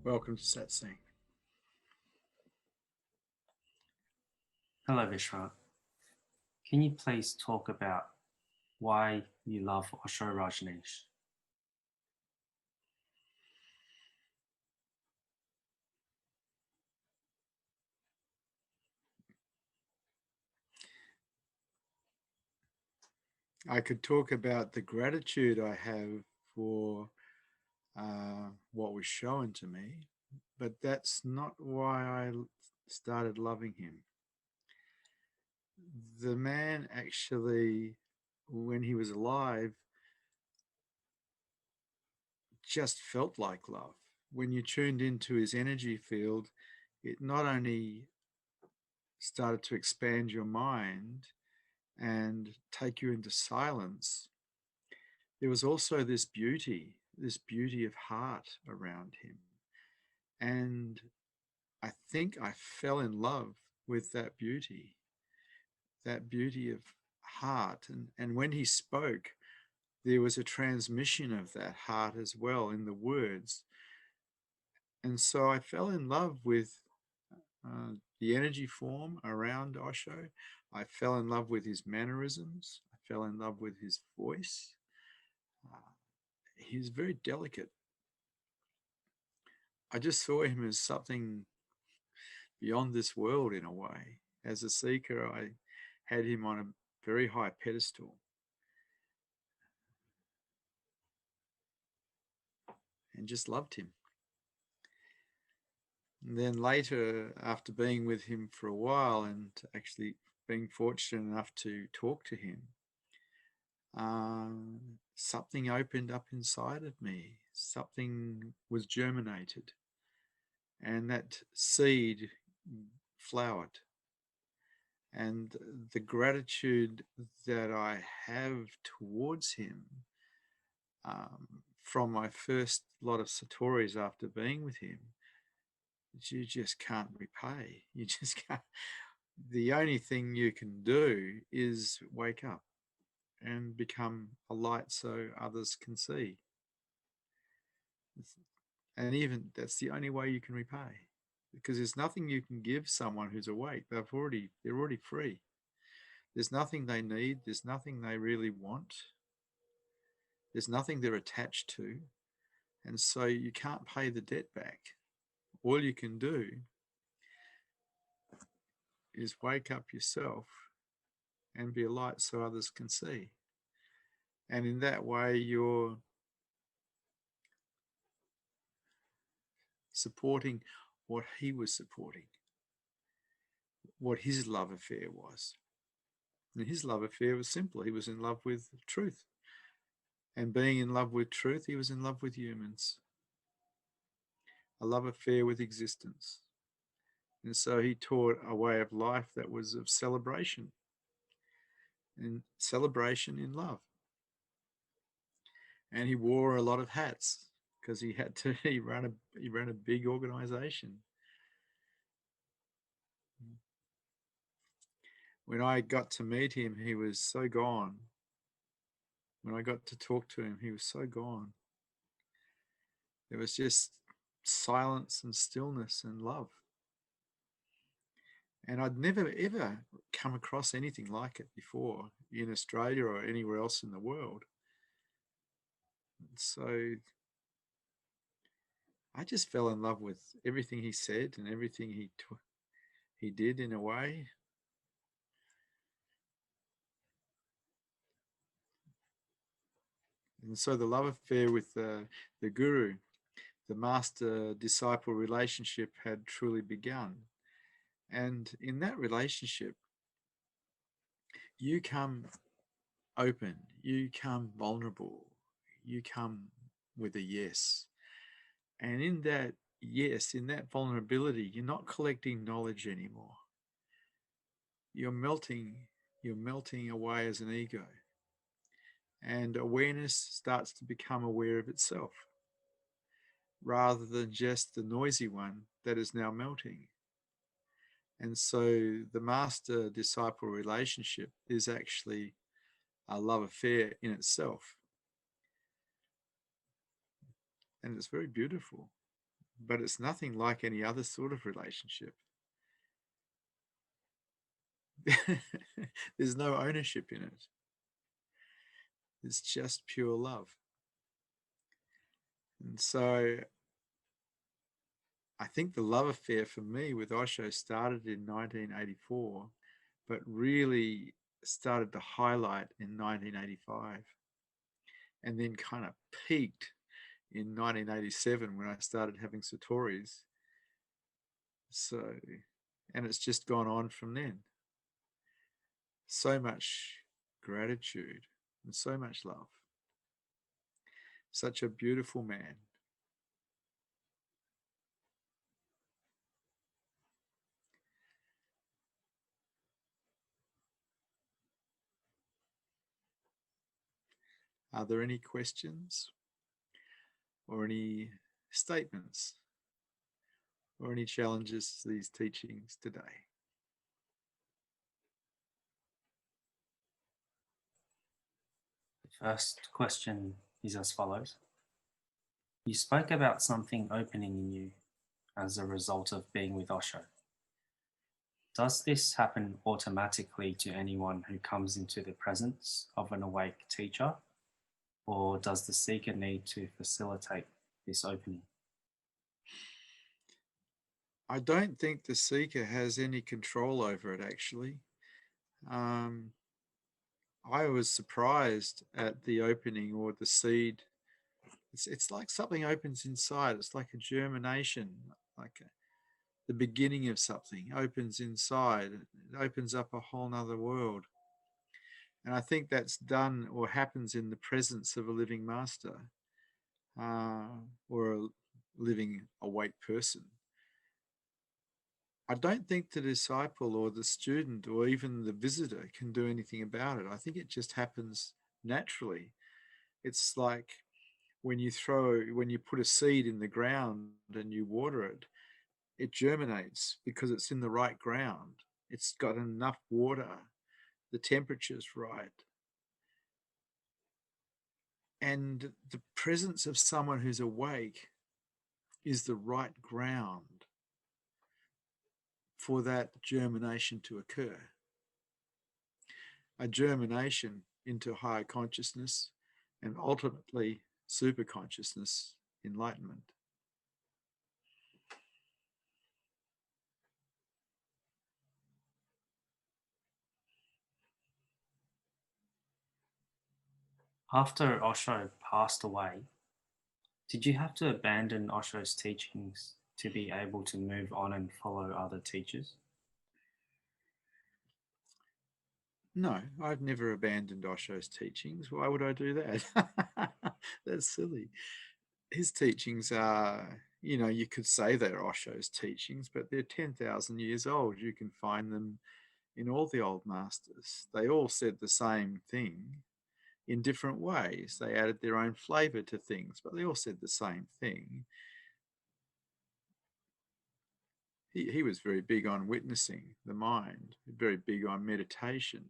Welcome to Satsang. Hello, Vishrant. Can you please talk about why you love Osho Rajneesh? I could talk about the gratitude I have for what was shown to me, but that's not why I started loving him. The man actually, when he was alive, just felt like love. When you tuned into his energy field, it not only started to expand your mind and take you into silence, there was also this beauty of heart around him. And I think I fell in love with that beauty of heart. And when he spoke, there was a transmission of that heart as well in the words. And so I fell in love with the energy form around Osho. I fell in love with his mannerisms. I fell in love with his voice. He's very delicate. I just saw him as something beyond this world in a way. As a seeker, I had him on a very high pedestal. And just loved him. And then later, after being with him for a while and actually being fortunate enough to talk to him, something opened up inside of me. Something was germinated. And that seed flowered. And the gratitude that I have towards him from my first lot of Satoris after being with him, you just can't repay. You just can't. The only thing you can do is wake up and become a light so others can see. And even that's the only way you can repay, because there's nothing you can give someone who's awake. They're already free. There's nothing they need. There's nothing they really want. There's nothing they're attached to. And so you can't pay the debt back. All you can do is wake up yourself and be a light so others can see. And in that way, you're supporting what he was supporting, what his love affair was. And his love affair was simple. He was in love with truth. And being in love with truth, he was in love with humans. A love affair with existence. And so he taught a way of life that was of celebration, and celebration in love. And he wore a lot of hats because he had to. He ran a big organization. When I got to meet him, he was so gone. When I got to talk to him, he was so gone. There was just silence and stillness and love. And I'd never, ever come across anything like it before in Australia or anywhere else in the world. So I just fell in love with everything he said and everything he did in a way. And so the love affair with the guru, the master-disciple relationship had truly begun. And in that relationship, you come open, you come vulnerable, you come with a yes. And in that yes, in that vulnerability, you're not collecting knowledge anymore. You're melting away as an ego. And awareness starts to become aware of itself, rather than just the noisy one that is now melting. And so the master-disciple relationship is actually a love affair in itself. And it's very beautiful. but it's nothing like any other sort of relationship. There's no ownership in it. It's just pure love. And so I think the love affair for me with Osho started in 1984, but really started to highlight in 1985, and then kind of peaked in 1987 when I started having Satoris. So, and it's just gone on from then. So much gratitude and so much love. Such a beautiful man. Are there any questions or any statements or any challenges to these teachings today? The first question is as follows. You spoke about something opening in you as a result of being with Osho. Does this happen automatically to anyone who comes into the presence of an awake teacher, or does the seeker need to facilitate this opening? I don't think the seeker has any control over it, actually. I was surprised at the opening or the seed. It's like something opens inside. It's like a germination, like the beginning of something opens inside. It opens up a whole nother world. And I think that's done or happens in the presence of a living master or a living awake person. I don't think the disciple or the student or even the visitor can do anything about it. I think it just happens naturally. It's like when you put a seed in the ground and you water it, it germinates because it's in the right ground. It's got enough water, the temperature's right. And the presence of someone who's awake is the right ground for that germination to occur. A germination into higher consciousness and ultimately super consciousness, enlightenment. After Osho passed away, did you have to abandon Osho's teachings to be able to move on and follow other teachers? No, I've never abandoned Osho's teachings. Why would I do that? That's silly. His teachings are, you could say they're Osho's teachings, but they're 10,000 years old. You can find them in all the old masters. They all said the same thing in different ways. They added their own flavor to things, but they all said the same thing. He was very big on witnessing the mind, very big on meditation.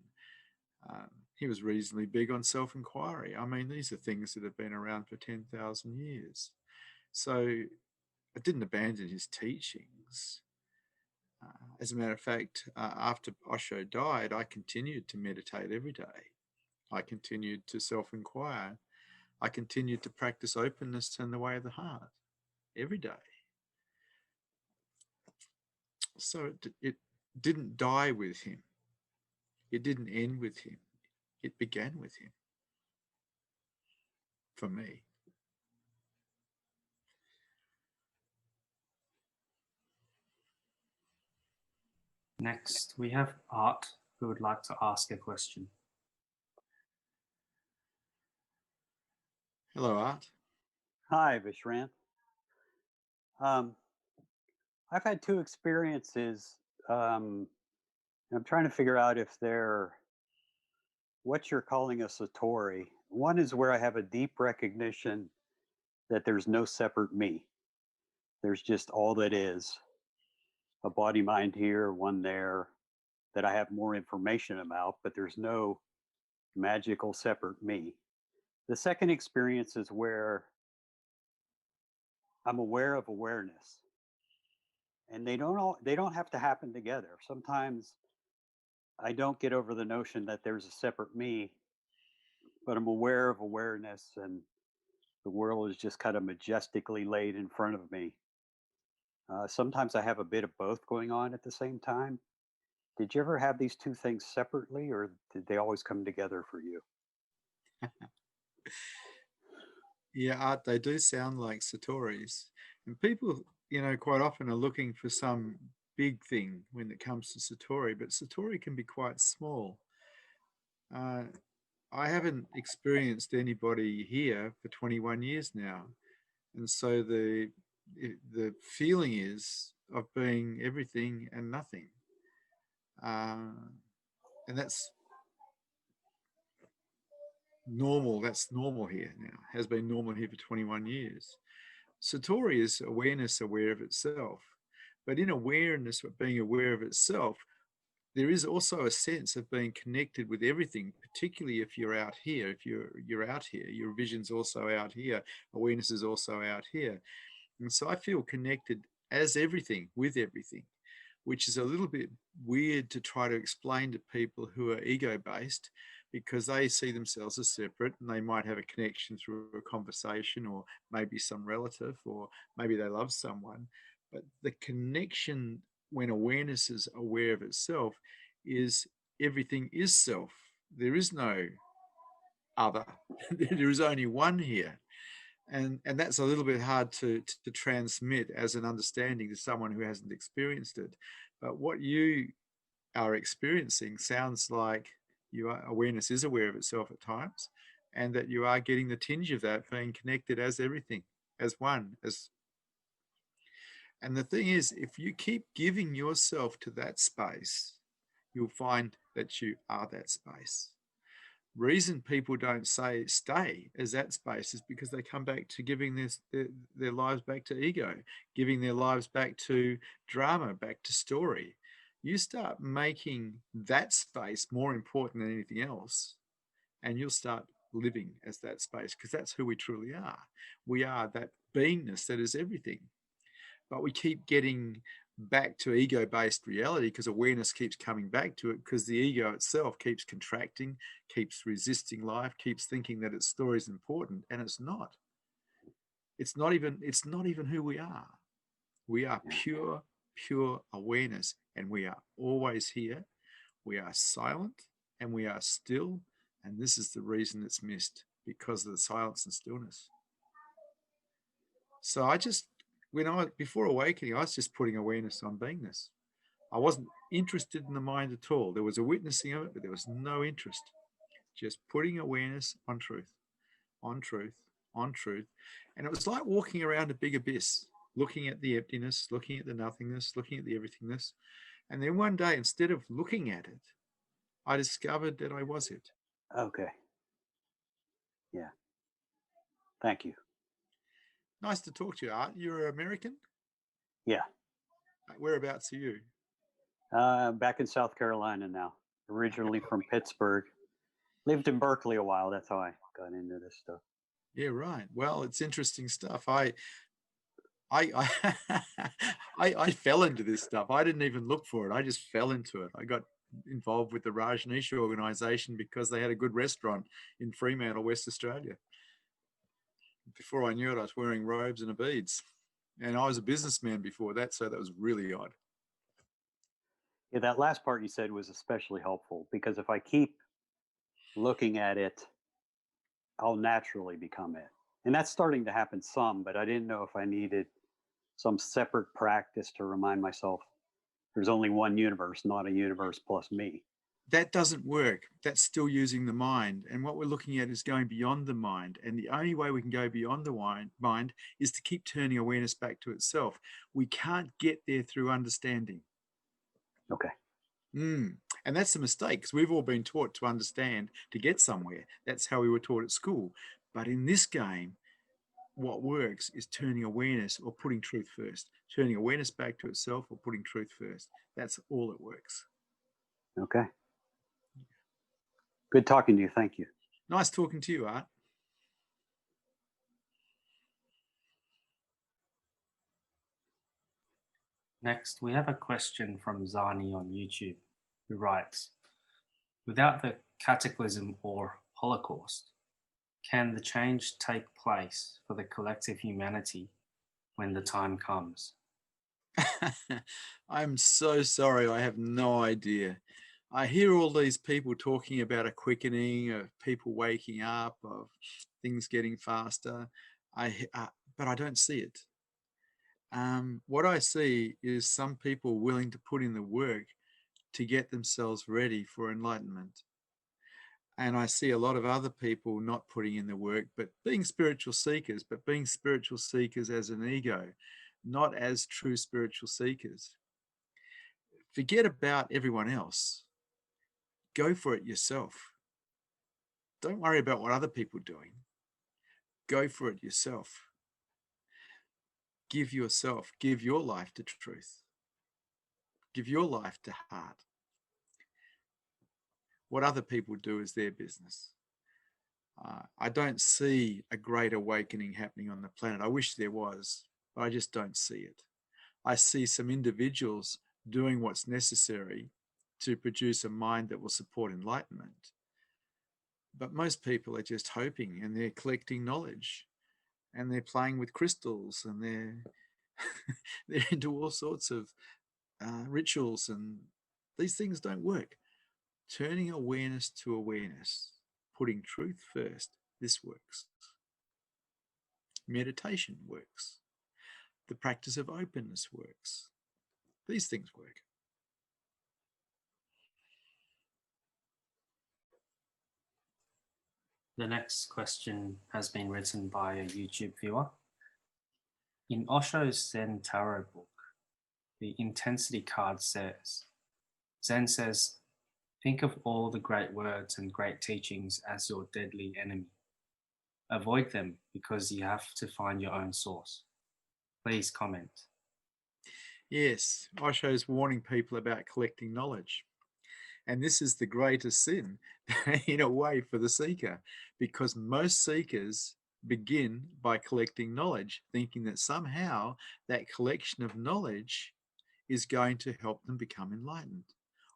He was reasonably big on self-inquiry. I mean, these are things that have been around for 10,000 years. So I didn't abandon his teachings. As a matter of fact, after Osho died, I continued to meditate every day. I continued to self-inquire. I continued to practice openness and the way of the heart every day. So it didn't die with him. It didn't end with him. It began with him, for me. Next, we have Art, who would like to ask a question. Hello, Art. Hi, Vishrant. I've had two experiences. I'm trying to figure out if they're what you're calling a Satori. One is where I have a deep recognition that there's no separate me. There's just all that is. A body, mind here, one there, that I have more information about, but there's no magical separate me. The second experience is where I'm aware of awareness. And they don't have to happen together. Sometimes I don't get over the notion that there's a separate me, but I'm aware of awareness, and the world is just kind of majestically laid in front of me. Sometimes I have a bit of both going on at the same time. Did you ever have these two things separately, or did they always come together for you? Yeah, Art, they do sound like Satoris. And people, quite often are looking for some big thing when it comes to Satori, but Satori can be quite small. I haven't experienced anybody here for 21 years now. And so the feeling is of being everything and nothing. And that's normal. That's normal here now, has been normal here for 21 years. Satori is awareness aware of itself. But in awareness of being aware of itself, there is also a sense of being connected with everything, particularly if you're out here. If you're out here, your vision's also out here, awareness is also out here. And so I feel connected as everything with everything, which is a little bit weird to try to explain to people who are ego-based, because they see themselves as separate, and they might have a connection through a conversation, or maybe some relative, or maybe they love someone. But the connection when awareness is aware of itself is everything is self. There is no other. There is only one here. And that's a little bit hard to transmit as an understanding to someone who hasn't experienced it. But what you are experiencing sounds like awareness is aware of itself at times, and that you are getting the tinge of that, being connected as everything, as one. And the thing is, if you keep giving yourself to that space, you'll find that you are that space. Reason people don't stay as that space is because they come back to giving their lives back to ego, giving their lives back to drama, back to story. You start making that space more important than anything else, and you'll start living as that space, because that's who we truly are. We are that beingness that is everything. But we keep getting back to ego-based reality because awareness keeps coming back to it, because the ego itself keeps contracting, keeps resisting life, keeps thinking that its story is important, and it's not. It's not even who we are. We are pure awareness, and we are always here. We are silent and we are still, and this is the reason it's missed, because of the silence and stillness. So before awakening, I was just putting awareness on beingness. I wasn't interested in the mind at all. There was a witnessing of it, but there was no interest. Just putting awareness on truth, on truth, on truth. And it was like walking around a big abyss, looking at the emptiness, looking at the nothingness, looking at the everythingness. And then one day, instead of looking at it, I discovered that I was it. Okay. Yeah. Thank you. Nice to talk to you, Art. You're American? Yeah. Whereabouts are you? Back in South Carolina now. Originally from Pittsburgh. Lived in Berkeley a while. That's how I got into this stuff. Yeah, right. Well, it's interesting stuff. I fell into this stuff. I didn't even look for it. I just fell into it. I got involved with the Rajneesh organization because they had a good restaurant in Fremantle, West Australia. Before I knew it, I was wearing robes and a beads. And I was a businessman before that, so that was really odd. Yeah, that last part you said was especially helpful, because if I keep looking at it, I'll naturally become it. And that's starting to happen some, but I didn't know if I needed some separate practice to remind myself there's only one universe, not a universe plus me. That doesn't work. That's still using the mind. And what we're looking at is going beyond the mind. And the only way we can go beyond the mind is to keep turning awareness back to itself. We can't get there through understanding. Okay. And that's a mistake, because we've all been taught to understand to get somewhere. That's how we were taught at school. But in this game, what works is turning awareness or putting truth first. Turning awareness back to itself or putting truth first. That's all it works. Okay. Good talking to you. Thank you. Nice talking to you, Art. Next, we have a question from Zani on YouTube, who writes, without the cataclysm or Holocaust, can the change take place for the collective humanity when the time comes? I'm so sorry. I have no idea. I hear all these people talking about a quickening, of people waking up, of things getting faster. But I don't see it. What I see is some people willing to put in the work to get themselves ready for enlightenment. And I see a lot of other people not putting in the work, but being spiritual seekers, as an ego, not as true spiritual seekers. Forget about everyone else. Go for it yourself. Don't worry about what other people are doing. Go for it yourself. Give your life to truth. Give your life to heart. What other people do is their business. I don't see a great awakening happening on the planet. I wish there was, but I just don't see it. I see some individuals doing what's necessary to produce a mind that will support enlightenment. But most people are just hoping, and they're collecting knowledge, and they're playing with crystals, and they're into all sorts of rituals, and these things don't work. Turning awareness to awareness, putting truth first, this works. Meditation works. The practice of openness works. These things work. The next question has been written by a YouTube viewer. In Osho's Zen Tarot book, the intensity card says, Zen says, think of all the great words and great teachings as your deadly enemy. Avoid them because you have to find your own source. Please comment. Yes, Osho's warning people about collecting knowledge. And this is the greatest sin, in a way, for the seeker, because most seekers begin by collecting knowledge, thinking that somehow that collection of knowledge is going to help them become enlightened,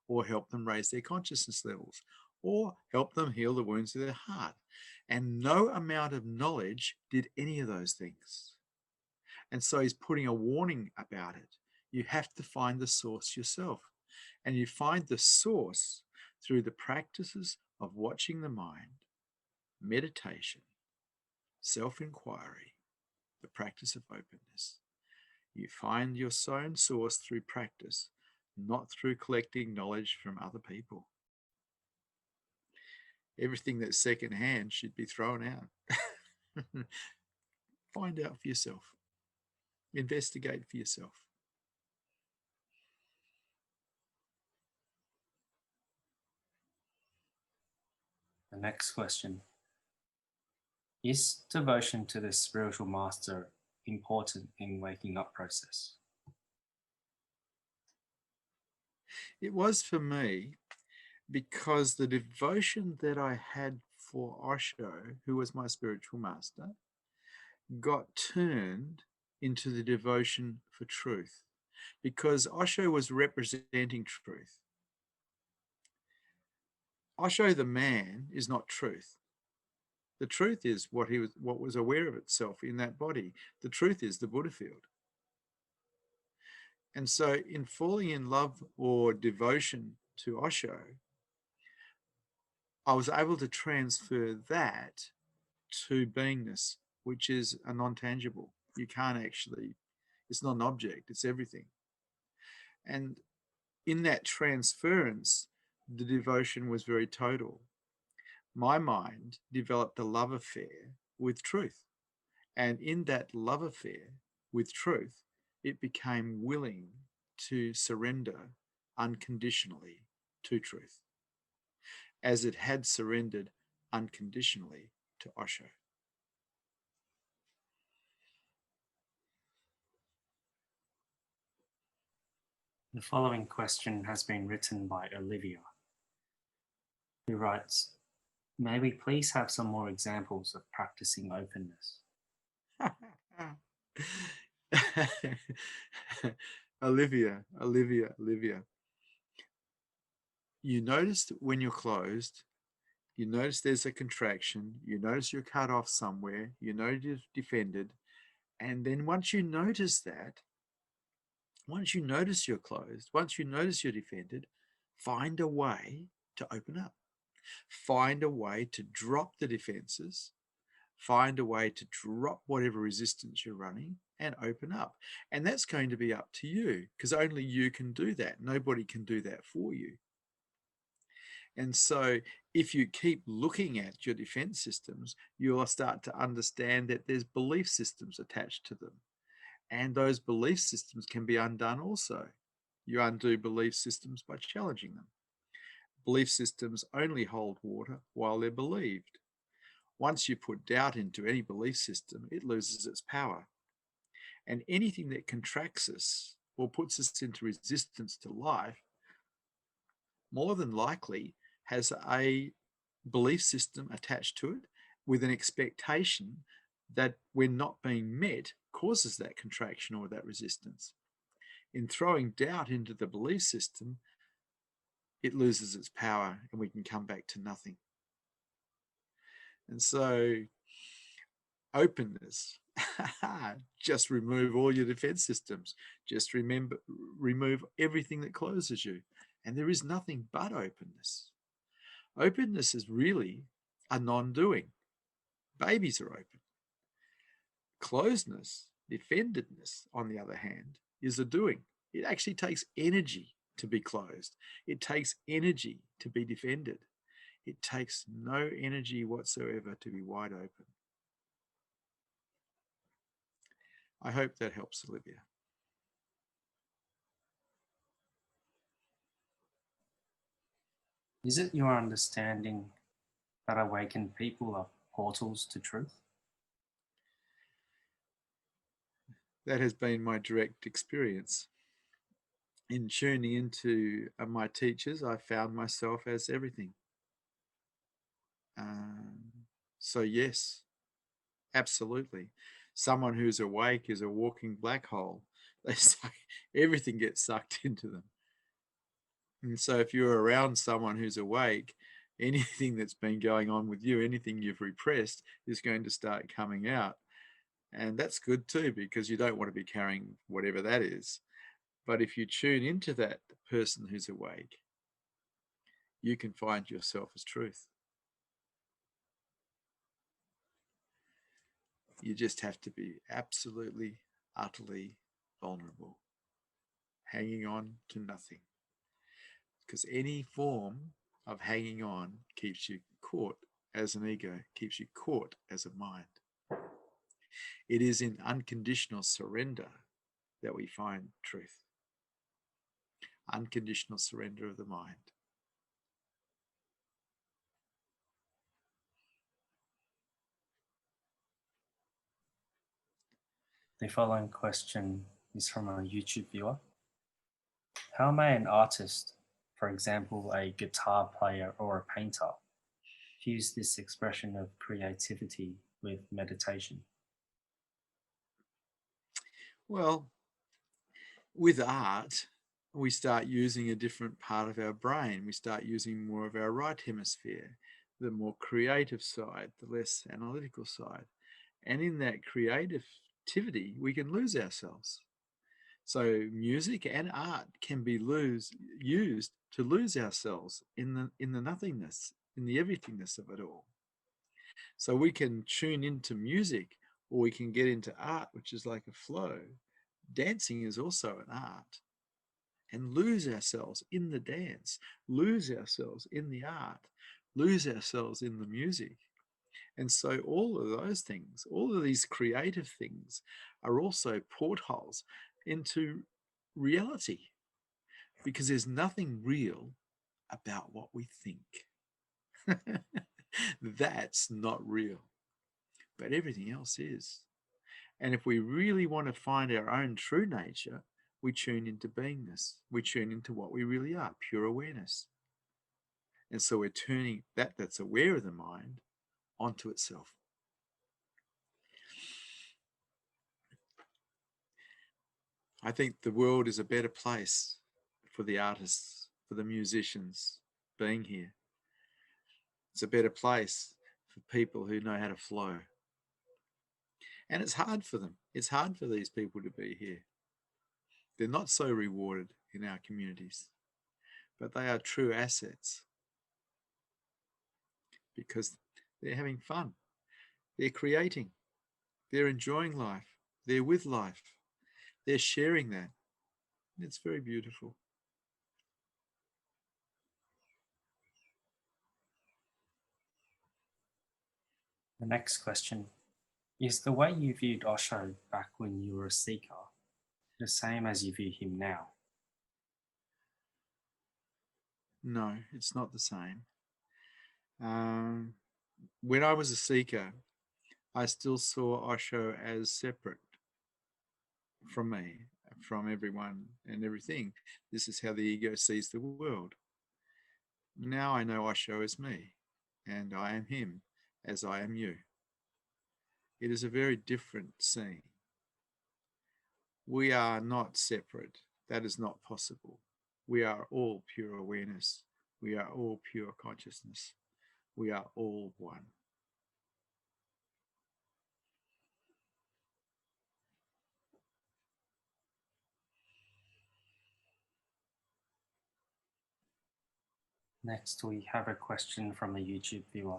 or help them raise their consciousness levels, or help them heal the wounds of their heart. And no amount of knowledge did any of those things. And so he's putting a warning about it. You have to find the source yourself. And you find the source through the practices of watching the mind, meditation, self-inquiry, the practice of openness. You find your own source through practice, not through collecting knowledge from other people. Everything that's secondhand should be thrown out. Find out for yourself. Investigate for yourself. The next question. Is devotion to the spiritual master important in waking up process? It was for me, because the devotion that I had for Osho, who was my spiritual master, got turned into the devotion for truth, because Osho was representing truth. Osho the man is not truth. The truth is what was aware of itself in that body. The truth is the Buddha field. And so in falling in love or devotion to Osho, I was able to transfer that to beingness, which is a non-tangible. You can't actually, it's not an object, it's everything. And in that transference, the devotion was very total. My mind developed a love affair with truth. And in that love affair with truth, it became willing to surrender unconditionally to truth, as it had surrendered unconditionally to Osho. The following question has been written by Olivia, who writes, may we please have some more examples of practicing openness? Olivia. You notice when you're closed, you notice there's a contraction, you notice you're cut off somewhere, you notice you're defended. And then once you notice that, once you notice you're closed, once you notice you're defended, find a way to open up. Find a way to drop the defenses. Find a way to drop whatever resistance you're running and open up. And that's going to be up to you, because only you can do that. Nobody can do that for you. And so if you keep looking at your defense systems, you'll start to understand that there's belief systems attached to them. And those belief systems can be undone also. You undo belief systems by challenging them. Belief systems only hold water while they're believed. Once you put doubt into any belief system, it loses its power. And anything that contracts us or puts us into resistance to life, more than likely has a belief system attached to it with an expectation that when not being met causes that contraction or that resistance. In throwing doubt into the belief system, it loses its power and we can come back to nothing. And so openness, just remove all your defense systems. Just remove everything that closes you. And there is nothing but openness. Openness is really a non-doing. Babies are open. Closedness, defendedness, on the other hand, is a doing. It actually takes energy to be closed. It takes energy to be defended. It takes no energy whatsoever to be wide open. I hope that helps, Olivia. Is it your understanding that awakened people are portals to truth? That has been my direct experience. In tuning into my teachers, I found myself as everything. So yes, absolutely. Someone who's awake is a walking black hole. They say everything gets sucked into them. And so if you're around someone who's awake, anything that's been going on with you, anything you've repressed is going to start coming out. And that's good too, because you don't want to be carrying whatever that is. But if you tune into that person who's awake, you can find yourself as truth. You just have to be absolutely, utterly vulnerable, hanging on to nothing. Because any form of hanging on keeps you caught as an ego, keeps you caught as a mind. It is in unconditional surrender that we find truth. Unconditional surrender of the mind. The following question is from a YouTube viewer. How may an artist, for example, a guitar player or a painter, fuse this expression of creativity with meditation? Well, with art, we start using a different part of our brain. We start using more of our right hemisphere, the more creative side, the less analytical side. And in that creativity, we can lose ourselves. So music and art can be used to lose ourselves in the nothingness, in the everythingness of it all. So we can tune into music, or we can get into art, which is like a flow. Dancing is also an art, and lose ourselves in the dance, lose ourselves in the art, lose ourselves in the music. And so all of those things, all of these creative things are also portholes into reality, because there's nothing real about what we think. That's not real, but everything else is. And if we really want to find our own true nature, we tune into beingness. We tune into what we really are, pure awareness. And so we're turning that's aware of the mind onto itself. I think the world is a better place for the artists, for the musicians being here. It's a better place for people who know how to flow. And it's hard for them. It's hard for these people to be here. They're not so rewarded in our communities, but they are true assets because they're having fun. They're creating. They're enjoying life. They're with life. They're sharing that. It's very beautiful. The next question is: the way you viewed Osho back when you were a seeker the same as you view him now? No, it's not the same. When I was a seeker, I still saw Osho as separate from me, from everyone and everything. This is how the ego sees the world. Now I know Osho as me, and I am him as I am you. It is a very different scene. We are not separate. That is not possible. We are all pure awareness. We are all pure consciousness. We are all one. Next, we have a question from a YouTube viewer.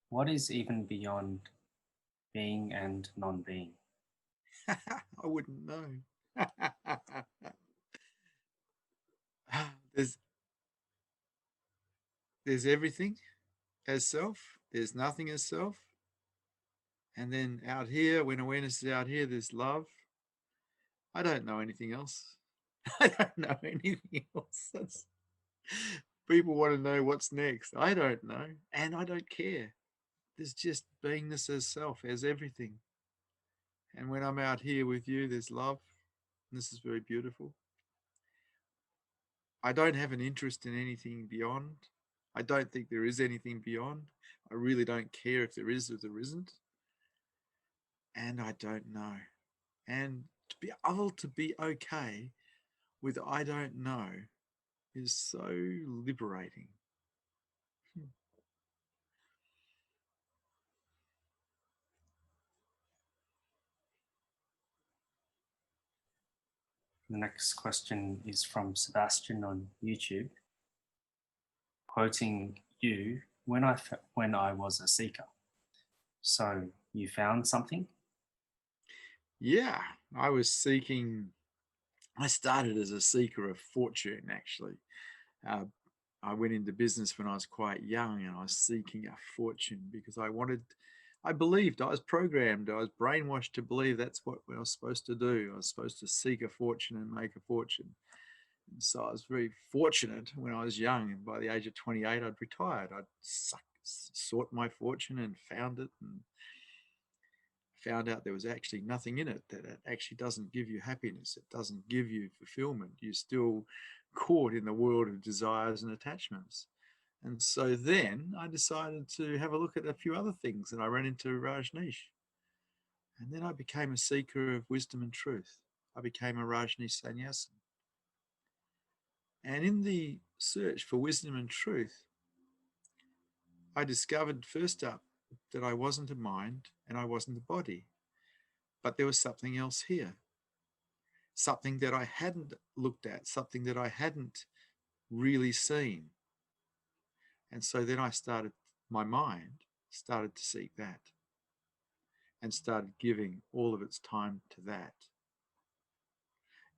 What is even beyond being and non-being? I wouldn't know. There's everything as self. There's nothing as self. And then out here, when awareness is out here, there's love. I don't know anything else. I don't know anything else. People want to know what's next. I don't know. And I don't care. There's just beingness as self, as everything. And when I'm out here with you, there's love. And this is very beautiful. I don't have an interest in anything beyond. I don't think there is anything beyond. I really don't care if there is or there isn't. And I don't know. And to be able to be okay with I don't know is so liberating. The next question is from Sebastian on YouTube, quoting you, when I was a seeker. So you found something? Yeah, I was seeking. I started as a seeker of fortune, actually. I went into business when I was quite young, and I was seeking a fortune because I believed, I was programmed, I was brainwashed to believe that's what I was supposed to do. I was supposed to seek a fortune and make a fortune. And so I was very fortunate when I was young, and by the age of 28, I'd retired. I'd sought my fortune and found it, and found out there was actually nothing in it, that it actually doesn't give you happiness. It doesn't give you fulfillment. You're still caught in the world of desires and attachments. And so then I decided to have a look at a few other things, and I ran into Rajneesh. And then I became a seeker of wisdom and truth. I became a Rajneesh sannyasi. And in the search for wisdom and truth, I discovered first up that I wasn't a mind and I wasn't a body, but there was something else here, something that I hadn't looked at, something that I hadn't really seen. And so then my mind started to seek that and started giving all of its time to that.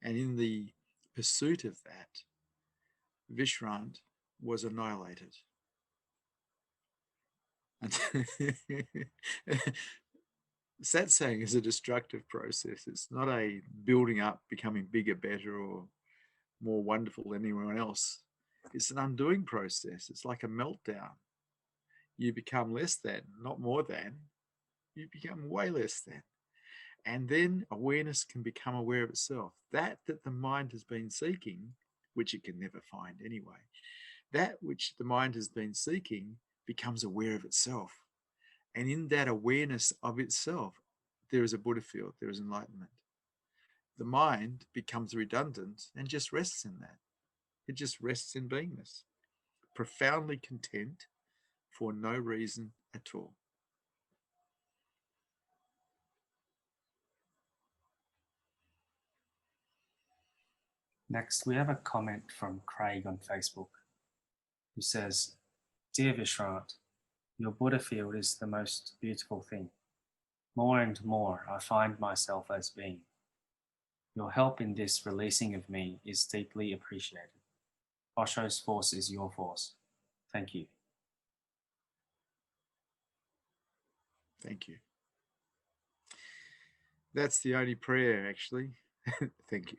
And in the pursuit of that, Vishrant was annihilated. And Satsang is a destructive process. It's not a building up, becoming bigger, better, or more wonderful than anyone else. It's an undoing process. It's like a meltdown. You become less than, not more than. You become way less than. And then awareness can become aware of itself. That the mind has been seeking, which it can never find anyway, that which the mind has been seeking becomes aware of itself. And in that awareness of itself, there is a Buddha field, there is enlightenment. the mind becomes redundant and just rests in that. It just rests in beingness, profoundly content for no reason at all. Next, we have a comment from Craig on Facebook who says, "Dear Vishrant, your Buddha field is the most beautiful thing. More and more I find myself as being. Your help in this releasing of me is deeply appreciated. Osho's force is your force. Thank you." Thank you. That's the only prayer, actually. Thank you.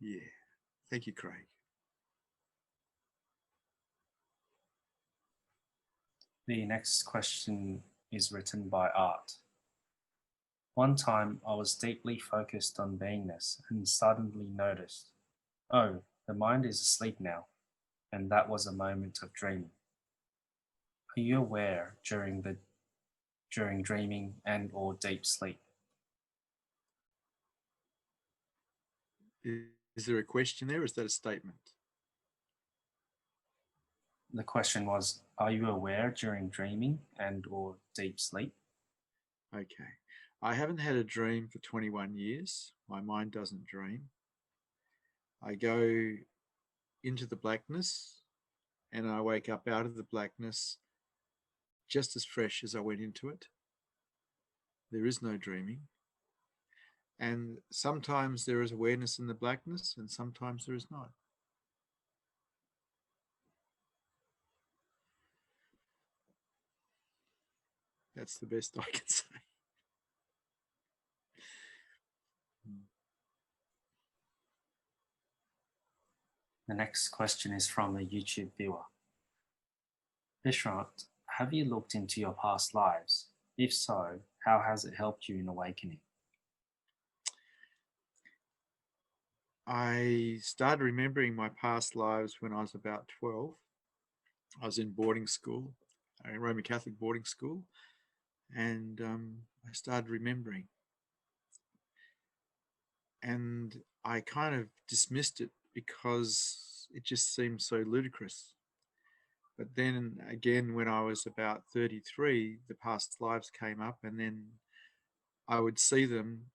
Yeah. Thank you, Craig. The next question is written by Art. "One time I was deeply focused on beingness and suddenly noticed, oh, the mind is asleep now, and that was a moment of dreaming. Are you aware during dreaming and or deep sleep?" Is there a question there, or is that a statement? The question was, are you aware during dreaming and or deep sleep? Okay. I haven't had a dream for 21 years. My mind doesn't dream. I go into the blackness and I wake up out of the blackness just as fresh as I went into it. There is no dreaming. And sometimes there is awareness in the blackness and sometimes there is not. That's the best I can say. The next question is from a YouTube viewer. "Vishrant, have you looked into your past lives? If so, how has it helped you in awakening?" I started remembering my past lives when I was about 12. I was in boarding school, a Roman Catholic boarding school, and I started remembering. And I kind of dismissed it because it just seemed so ludicrous. But then again, when I was about 33, the past lives came up, and then I would see them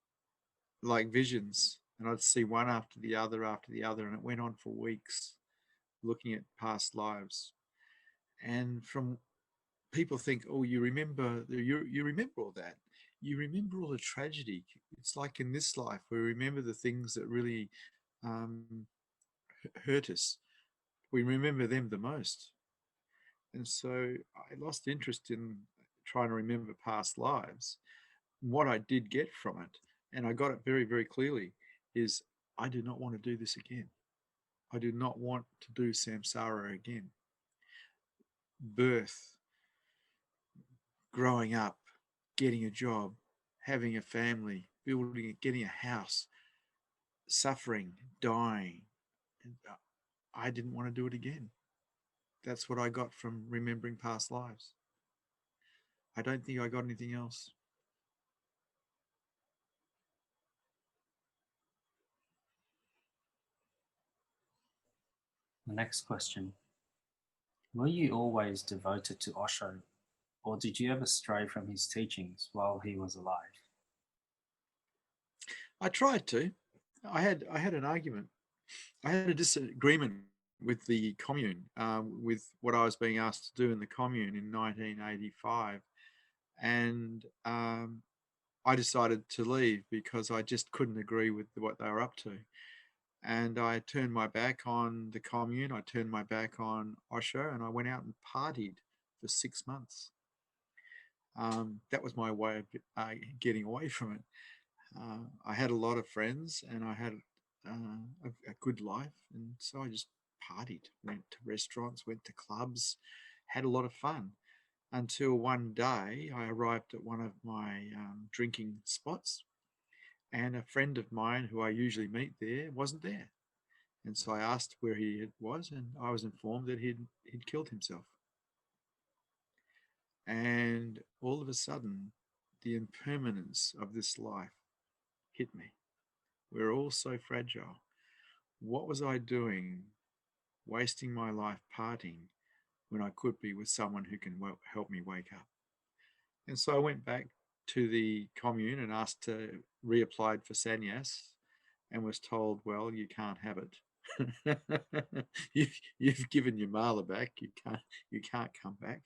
like visions, and I'd see one after the other, and it went on for weeks looking at past lives. And from people think, oh, you remember all that. You remember all the tragedy. It's like in this life, we remember the things that really hurt us. We remember them the most. And so I lost interest in trying to remember past lives. What I did get from it, and I got it very, very clearly, is I do not want to do this again. I do not want to do samsara again. Birth, growing up, getting a job, having a family, building, getting a house, suffering, dying. I didn't want to do it again. That's what I got from remembering past lives. I don't think I got anything else. The next question. "Were you always devoted to Osho, or did you ever stray from his teachings while he was alive?" I tried to. I had an argument. I had a disagreement with the commune, with what I was being asked to do in the commune in 1985. And I decided to leave because I just couldn't agree with what they were up to. And I turned my back on the commune, I turned my back on Osho, and I went out and partied for 6 months. That was my way of getting away from it. I had a lot of friends and I had a good life, and so I just partied, went to restaurants, went to clubs, had a lot of fun, until one day I arrived at one of my drinking spots, and a friend of mine who I usually meet there wasn't there. And so I asked where he was, and I was informed that he'd killed himself. And all of a sudden, the impermanence of this life hit me. We're all so fragile. What was I doing, wasting my life partying, when I could be with someone who can help me wake up? And so I went back to the commune and asked to reapplied for sannyas, and was told, well, you can't have it. you've given your mala back. You can't come back.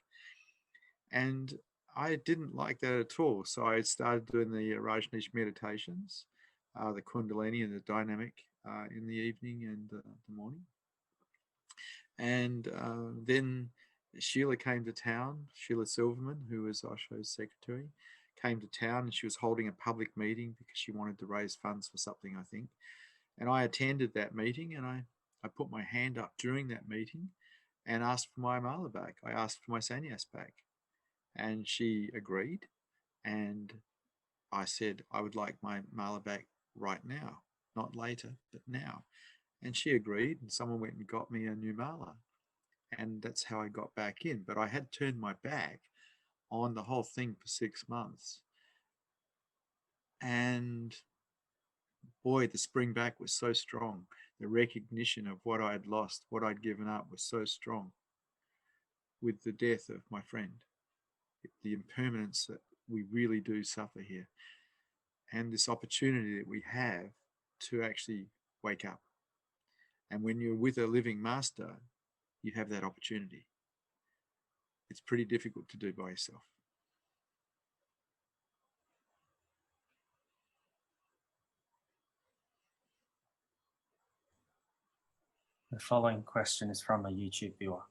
And I didn't like that at all. So I started doing the Rajneesh meditations, the Kundalini and the dynamic in the evening and the morning. And then Sheila came to town. Sheila Silverman, who was Osho's secretary, came to town, and she was holding a public meeting because she wanted to raise funds for something, I think. And I attended that meeting, and I put my hand up during that meeting and asked for my mala back. I asked for my sannyas back. And she agreed. And I said, I would like my mala back right now, not later, but now. And she agreed, and someone went and got me a new mala. And that's how I got back in. But I had turned my back on the whole thing for 6 months. And boy, the spring back was so strong. The recognition of what I had lost, what I'd given up, was so strong with the death of my friend, the impermanence that we really do suffer here, and this opportunity that we have to actually wake up. And when you're with a living master, you have that opportunity. It's pretty difficult to do by yourself. The following question is from a YouTube viewer.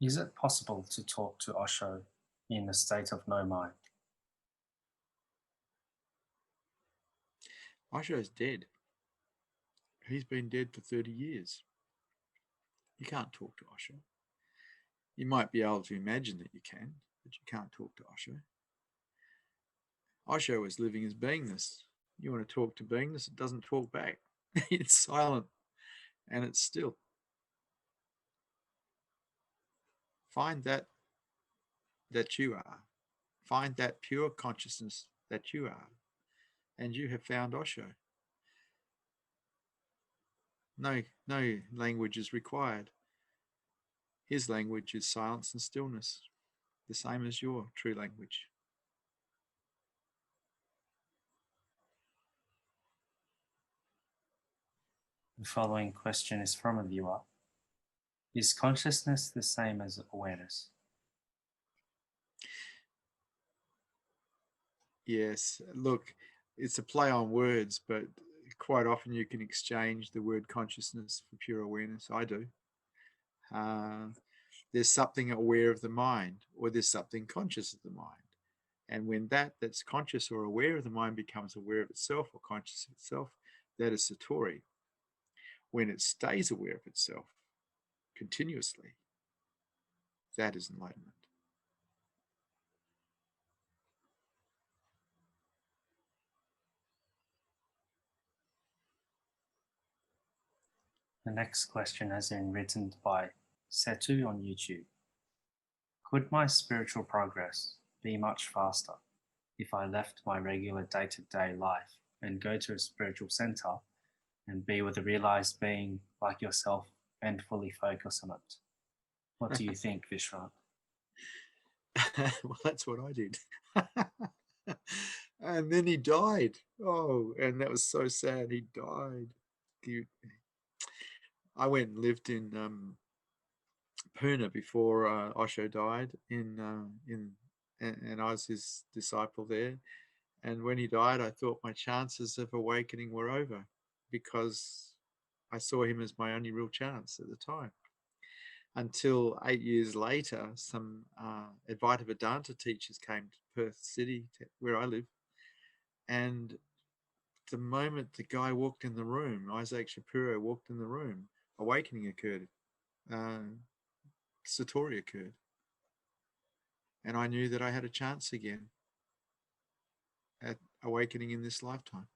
Is it possible to talk to Osho in a state of no mind? Osho is dead. He's been dead for 30 years. You can't talk to Osho. You might be able to imagine that you can, but you can't talk to Osho. Osho is living as beingness. You want to talk to beingness, it doesn't talk back. It's silent and it's still. Find that you are. Find that pure consciousness that you are. And you have found Osho. No language is required. His language is silence and stillness, the same as your true language. The following question is from a viewer. Is consciousness the same as awareness? Yes, look, it's a play on words, but quite often you can exchange the word consciousness for pure awareness. I do. There's something aware of the mind, or there's something conscious of the mind. And when that's conscious or aware of the mind becomes aware of itself or conscious of itself, that is Satori. When it stays aware of itself continuously, that is enlightenment. The next question has been written by Setu on YouTube. Could my spiritual progress be much faster if I left my regular day-to-day life and go to a spiritual center and be with a realized being like yourself and fully focus on it? What do you think, Vishrant? Well, that's what I did. And then he died. Oh, and that was so sad. He died. I went and lived in Pune before Osho died, and I was his disciple there. And when he died, I thought my chances of awakening were over, because I saw him as my only real chance at the time. Until 8 years later, some Advaita Vedanta teachers came to Perth City, where I live. And the moment the guy walked in the room, Isaac Shapiro walked in the room, awakening occurred. Satori occurred. And I knew that I had a chance again at awakening in this lifetime.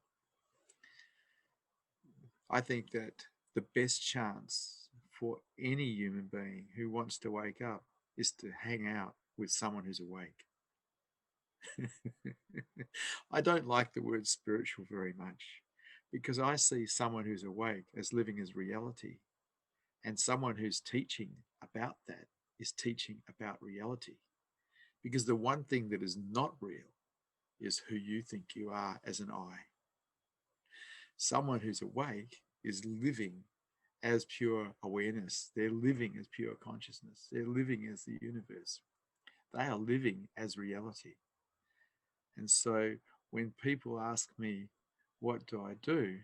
I think that the best chance for any human being who wants to wake up is to hang out with someone who's awake. I don't like the word spiritual very much, because I see someone who's awake as living as reality, and someone who's teaching about that is teaching about reality. Because the one thing that is not real is who you think you are as an I. Someone who's awake is living as pure awareness. They're living as pure consciousness. They're living as the universe. They are living as reality. And so when people ask me, what do?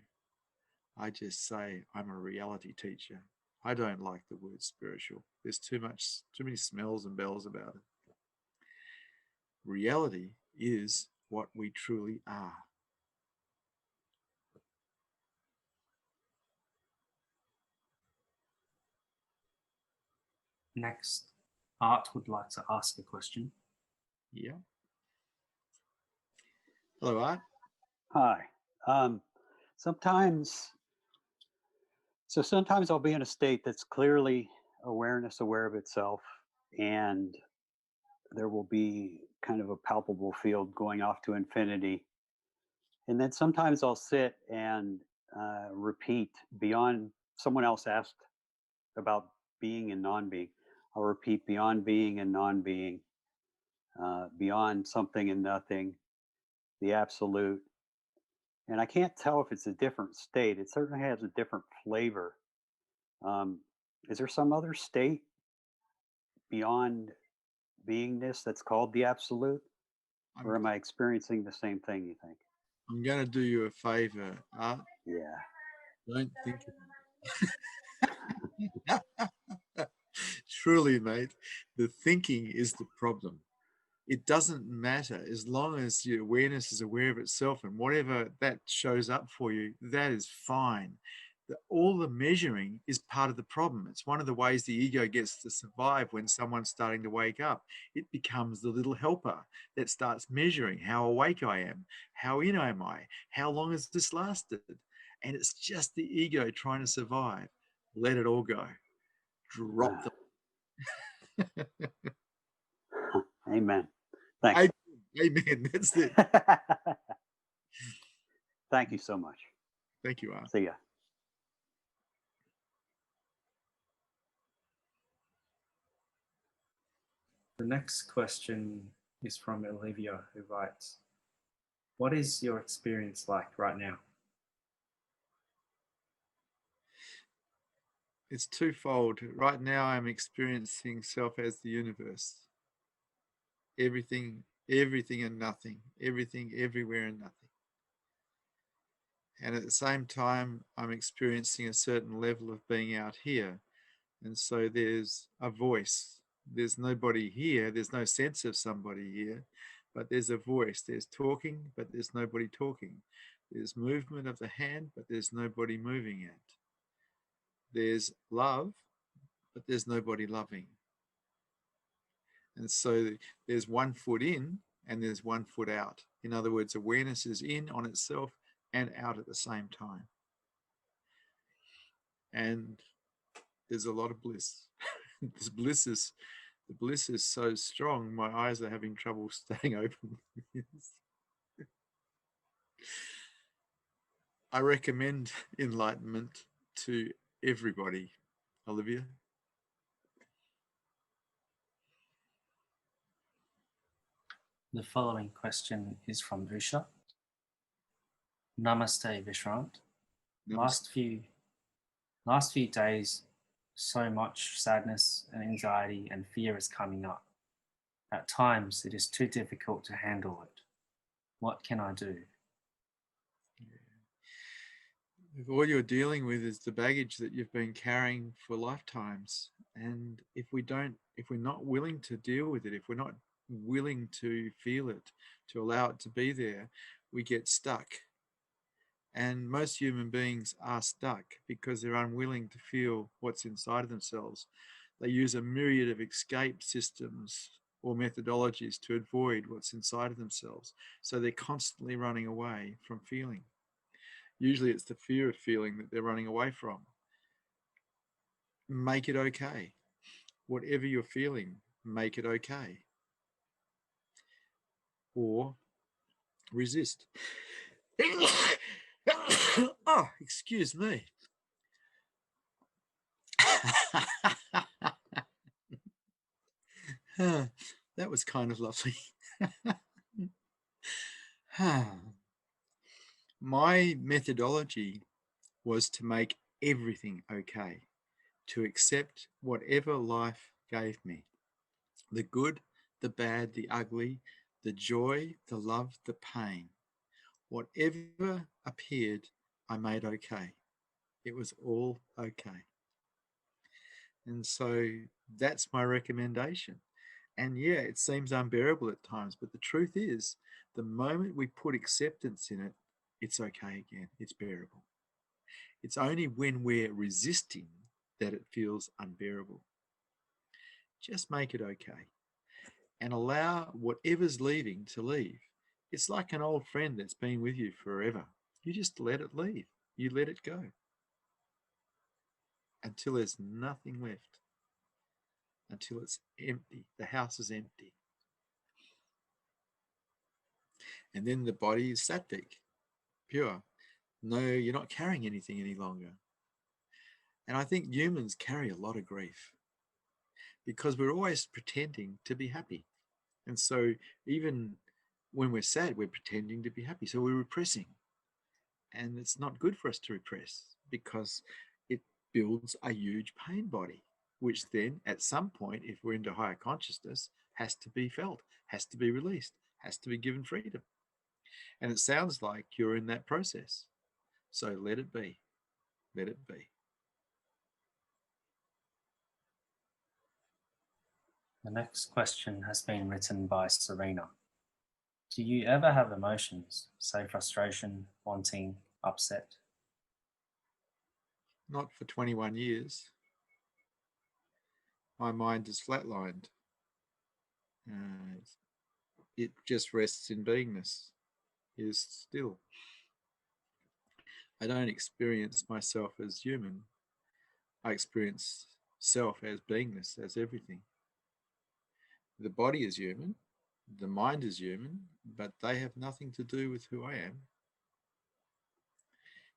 I just say, I'm a reality teacher. I don't like the word spiritual. There's too many smells and bells about it. Reality is what we truly are. Next, Art would like to ask a question. Yeah. Hello, Art. Hi. Sometimes I'll be in a state that's clearly awareness, aware of itself, and there will be kind of a palpable field going off to infinity. And then sometimes I'll sit and repeat beyond, someone else asked about being and non-being. I'll repeat beyond being and non-being, beyond something and nothing, the absolute. And I can't tell if it's a different state. It certainly has a different flavor. Is there some other state beyond beingness that's called the absolute? Or am I experiencing the same thing, you think? I'm going to do you a favor, Art. Yeah. Don't think about it. Truly, mate, the thinking is the problem. It doesn't matter as long as your awareness is aware of itself, and whatever that shows up for you, that is fine. All the measuring is part of the problem. It's one of the ways the ego gets to survive when someone's starting to wake up. It becomes the little helper that starts measuring how awake I am, how in am I, how long has this lasted? And it's just the ego trying to survive. Let it all go. Drop the... Amen. Thanks. Amen. That's it. Thank you so much. Thank you, Art. See ya. The next question is from Olivia, who writes, what is your experience like right now? It's twofold. Right now, I'm experiencing self as the universe. Everything and nothing. Everything, everywhere and nothing. And at the same time, I'm experiencing a certain level of being out here. And so there's a voice. There's nobody here. There's no sense of somebody here, but there's a voice. There's talking, but there's nobody talking. There's movement of the hand, but there's nobody moving it. There's love, but there's nobody loving. And so there's 1 foot in and there's 1 foot out. In other words, awareness is in on itself and out at the same time. And there's a lot of bliss. The bliss is so strong, my eyes are having trouble staying open. I recommend enlightenment to everybody. Olivia? The following question is from Usha. Namaste, Vishrant. Namaste. Last few days, so much sadness and anxiety and fear is coming up. At times, it is too difficult to handle it. What can I do? If all you're dealing with is the baggage that you've been carrying for lifetimes, and if we're not willing to deal with it, if we're not willing to feel it, to allow it to be there, we get stuck. And most human beings are stuck because they're unwilling to feel what's inside of themselves. They use a myriad of escape systems or methodologies to avoid what's inside of themselves. So they're constantly running away from feeling. Usually it's the fear of feeling that they're running away from. Make it okay. Whatever you're feeling, make it okay. or resist. Oh, excuse me. That was kind of lovely. My methodology was to make everything okay, to accept whatever life gave me, the good, the bad, the ugly, the joy, the love, the pain. Whatever appeared, I made okay. It was all okay. And so that's my recommendation. And yeah, it seems unbearable at times, but the truth is, the moment we put acceptance in it, it's okay again. It's bearable. It's only when we're resisting that it feels unbearable. Just make it okay and allow whatever's leaving to leave. It's like an old friend that's been with you forever. You just let it leave. You let it go until there's nothing left, until it's empty. The house is empty. And then the body is sattvic, pure. No, you're not carrying anything any longer. And I think humans carry a lot of grief because we're always pretending to be happy. And so even when we're sad, we're pretending to be happy. So we're repressing. And it's not good for us to repress because it builds a huge pain body, which then at some point, if we're into higher consciousness, has to be felt, has to be released, has to be given freedom. And it sounds like you're in that process. So let it be. Let it be. The next question has been written by Serena. Do you ever have emotions, say frustration, wanting, upset? Not for 21 years. My mind is flatlined. It just rests in beingness. It is still. I don't experience myself as human. I experience self as beingness, as everything. The body is human, the mind is human, but they have nothing to do with who I am.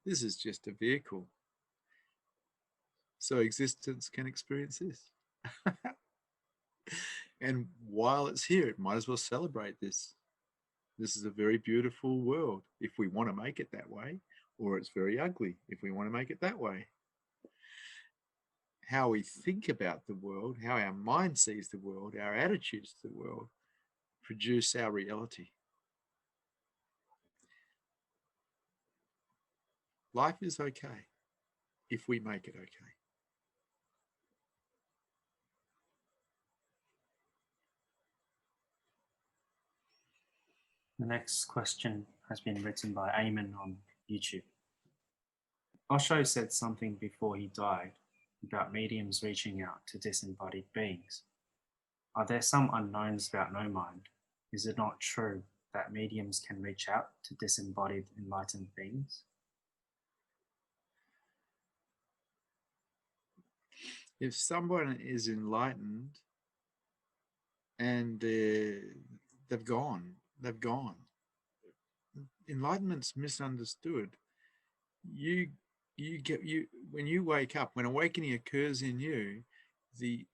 This is just a vehicle. So existence can experience this. And while it's here, it might as well celebrate this. This is a very beautiful world if we want to make it that way, or it's very ugly if we want to make it that way. How we think about the world, how our mind sees the world, our attitudes to the world produce our reality. Life is okay if we make it okay. The next question has been written by Eamon on YouTube. Osho said something before he died about mediums reaching out to disembodied beings. Are there some unknowns about no mind? Is it not true that mediums can reach out to disembodied enlightened beings? If someone is enlightened and they've gone. Enlightenment's misunderstood. You when you wake up, when awakening occurs in you, the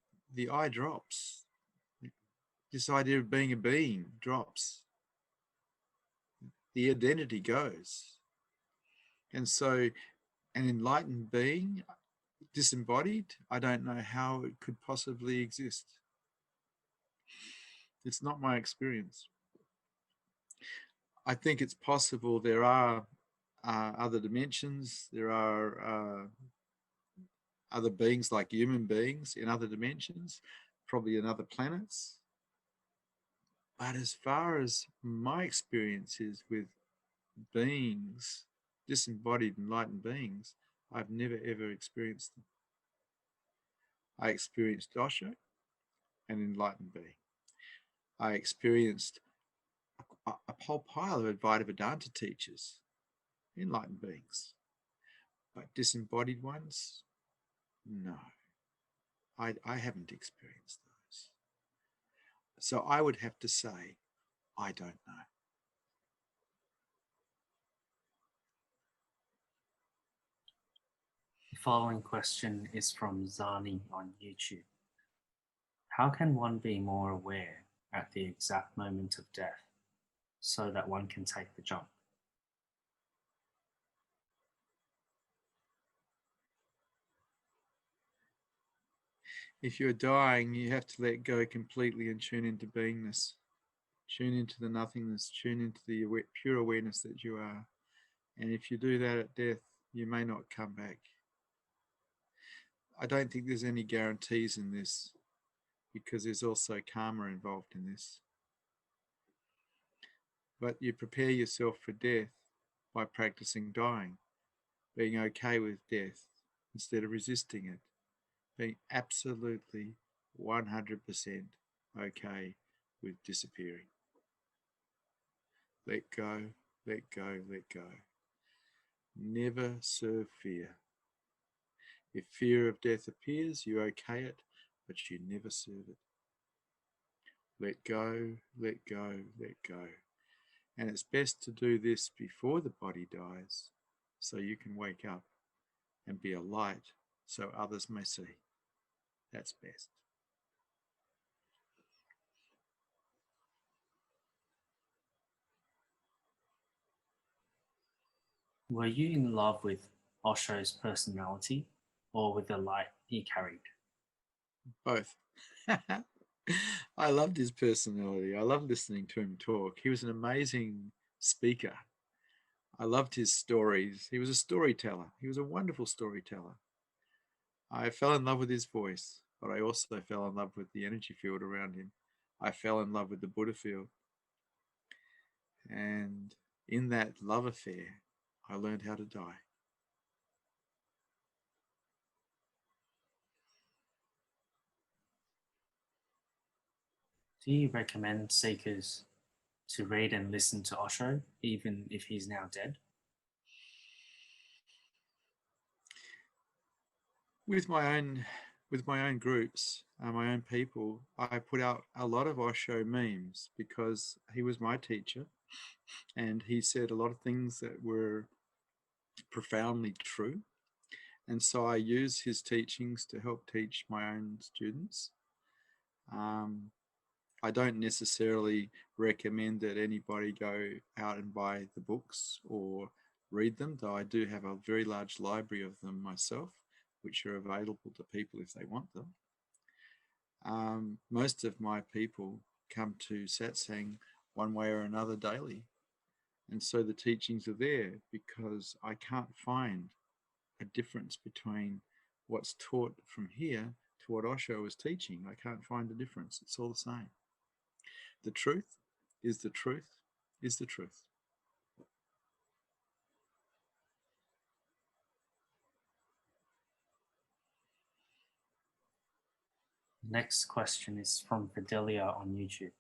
I drops. This idea of being a being drops. The identity goes. And so an enlightened being, disembodied, I don't know how it could possibly exist. It's not my experience. I think it's possible there are other dimensions. There are other beings like human beings in other dimensions, probably in other planets. But as far as my experience is with beings, disembodied enlightened beings, I've never ever experienced them. I experienced Osho, an enlightened being. I experienced a whole pile of Advaita Vedanta teachers, enlightened beings. But disembodied ones, no. I haven't experienced those. So I would have to say I don't know. The following question is from Zani on YouTube. How can one be more aware at the exact moment of death so that one can take the jump? If you're dying, you have to let go completely and tune into beingness. Tune into the nothingness, tune into the pure awareness that you are. And if you do that at death, you may not come back. I don't think there's any guarantees in this, because there's also karma involved in this. But you prepare yourself for death by practicing dying, being okay with death instead of resisting it, being absolutely 100% okay with disappearing. Let go, let go, let go. Never serve fear. If fear of death appears, you okay it, but you never serve it. Let go, let go, let go. And it's best to do this before the body dies, so you can wake up and be a light so others may see. That's best. Were you in love with Osho's personality or with the light he carried? Both. I loved his personality. I loved listening to him talk. He was an amazing speaker. I loved his stories. He was a storyteller. He was a wonderful storyteller. I fell in love with his voice, but I also fell in love with the energy field around him. I fell in love with the Buddha field. And in that love affair, I learned how to die. Do you recommend seekers to read and listen to Osho, even if he's now dead? With my own groups, my own people, I put out a lot of Osho memes because he was my teacher, and he said a lot of things that were profoundly true. And so I use his teachings to help teach my own students. I don't necessarily recommend that anybody go out and buy the books or read them, though I do have a very large library of them myself, which are available to people if they want them. Most of my people come to Satsang one way or another daily. And so the teachings are there because I can't find a difference between what's taught from here to what Osho was teaching. I can't find a difference. It's all the same. The truth is the truth is the truth. Next question is from Fidelia on YouTube.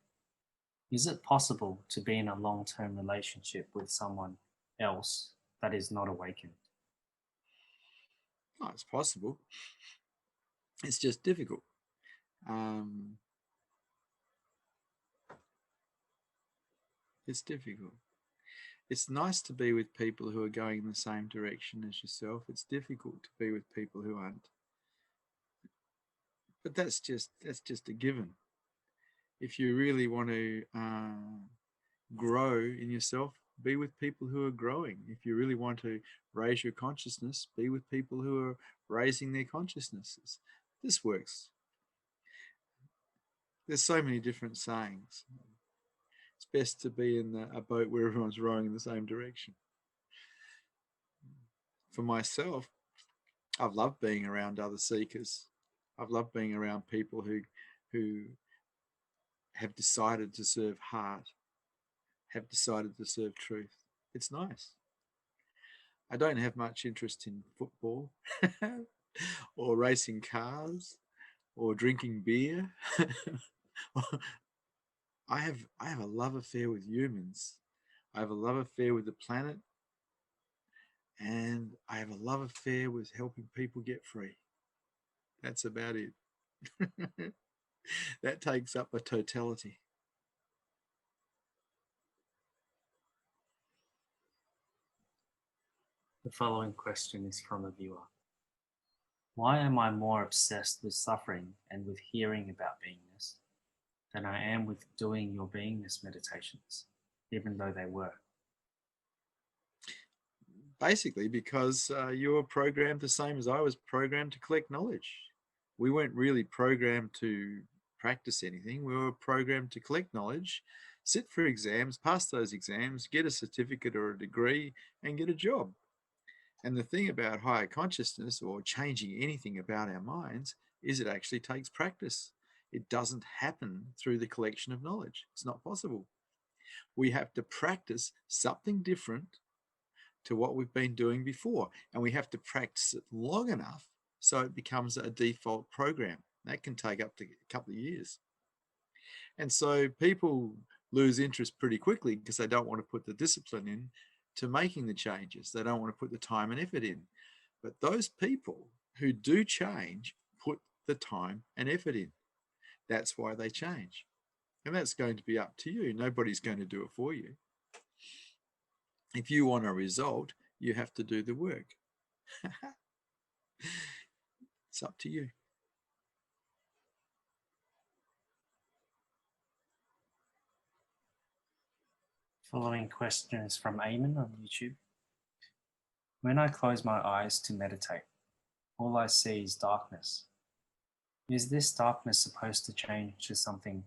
Is it possible to be in a long-term relationship with someone else that is not awakened? Oh, it's possible. It's just difficult. It's difficult. It's nice to be with people who are going in the same direction as yourself. It's difficult to be with people who aren't. But that's just a given. If you really want to grow in yourself, be with people who are growing. If you really want to raise your consciousness, be with people who are raising their consciousnesses. This works. There's so many different sayings. It's best to be in a boat where everyone's rowing in the same direction. For myself, I've loved being around other seekers. I've loved being around people who have decided to serve heart, have decided to serve truth. It's nice. I don't have much interest in football or racing cars or drinking beer. I have a love affair with humans. I have a love affair with the planet, and I have a love affair with helping people get free. That's about it. That takes up a totality. following question is from a viewer. Why am I more obsessed with suffering and with hearing about beingness than I am with doing your beingness meditations, even though they work? Basically, because you were programmed the same as I was programmed to collect knowledge. We weren't really programmed to practice anything. We were programmed to collect knowledge, sit for exams, pass those exams, get a certificate or a degree, and get a job. And the thing about higher consciousness or changing anything about our minds is it actually takes practice. It doesn't happen through the collection of knowledge. It's not possible. We have to practice something different to what we've been doing before. And we have to practice it long enough so it becomes a default program. That can take up to a couple of years. And so people lose interest pretty quickly because they don't want to put the discipline in to making the changes. They don't want to put the time and effort in. But those people who do change put the time and effort in. That's why they change. And that's going to be up to you. Nobody's going to do it for you. If you want a result, you have to do the work. It's up to you. Following question is from Eamon on YouTube. When I close my eyes to meditate, all I see is darkness. Is this darkness supposed to change to something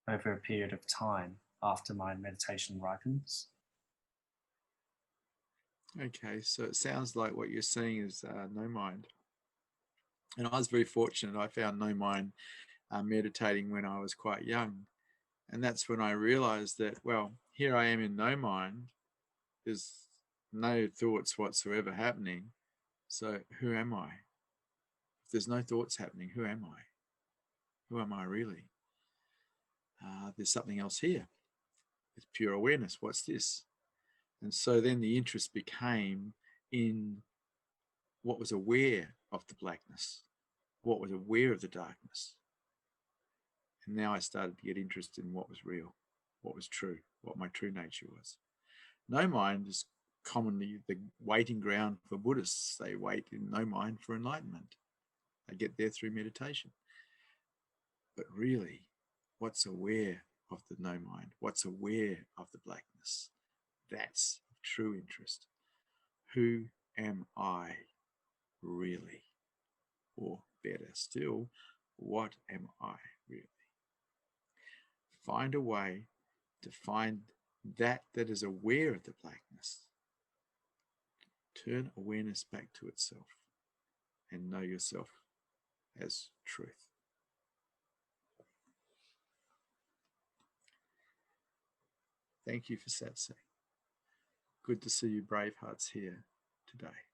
over a period of time after my meditation ripens? Okay, so it sounds like what you're seeing is no mind. And I was very fortunate. I found no mind meditating when I was quite young. And that's when I realized that, well, here I am in no mind. There's no thoughts whatsoever happening. So who am I? If there's no thoughts happening, who am I? Who am I really? There's something else here. It's pure awareness. What's this? And so then the interest became in what was aware of the blackness, what was aware of the darkness. And now I started to get interested in what was real, what was true, what my true nature was. No mind is commonly the waiting ground for Buddhists. They wait in no mind for enlightenment. They get there through meditation. But really, what's aware of the no mind? What's aware of the blackness? That's of true interest. Who am I really? Or better still, what am I really? Find a way to find that is aware of the blackness. Turn awareness back to itself and know yourself as truth. Thank you for Satsang. Good to see you brave hearts here today.